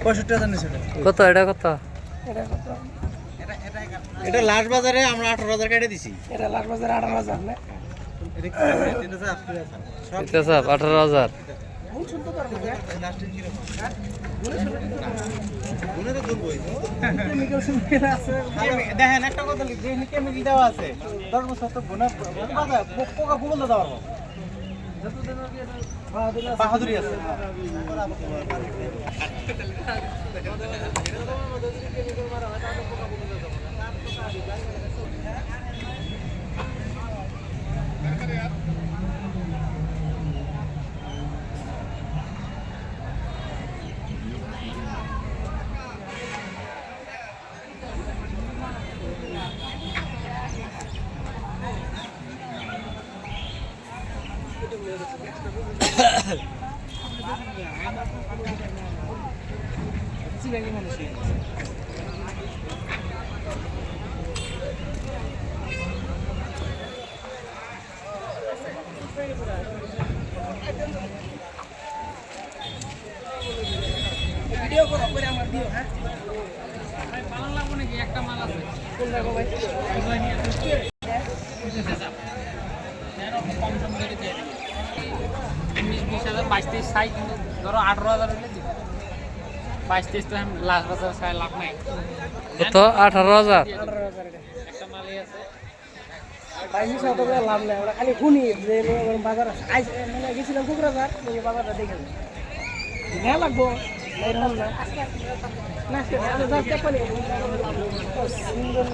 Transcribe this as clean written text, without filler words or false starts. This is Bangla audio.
65,000 নিছে কত এটা কত? এটা কত? এটা লাস্ট বাজারে আমরা 18,000 কেটে দিছি। এটা লাস্ট বাজারে 18,000 না? এটা কি এটা যা আপনি সব এটা সব 18,000। বলছুন তো তার মানে লাস্টে কি রকম? গুনে তো দুর্বই। কেমিক্যাল সুমিক্যাল আছে। দেখেন একটা কথা লিখ, যে কেমিক্যাল দেওয়া আছে 10 বছর তো গুনা বাজা পোকা ফুল দেওয়া পারবো। বাহাদুরি আছে। ভিডিও করো করে আমার দিও হ্যাঁ ভাই ভালো লাগবে নাকি? একটা মাল আছে কোন দেখো ভাই এগুলো নিয়ে আসতে কম সম করে দিয়ে দিই 19-20,000 22-23 সাই কিন্তু ধরো 18,000 হলে দিব 22-23 তো আমি লাস্ট বাজার সাই লাভ নাই কত? 18,000। 18,000 এটা একটা মালই আছে বাইরে সাথে করে লাভ নাই আমরা খালি শুনি যে বাজার আইস মানে গেছিলাম কোকরাঝার ওই বাজারটা দেখে হ্যাঁ লাগবো এরকম না না আমি যাচ্ছি পানি সুন্দর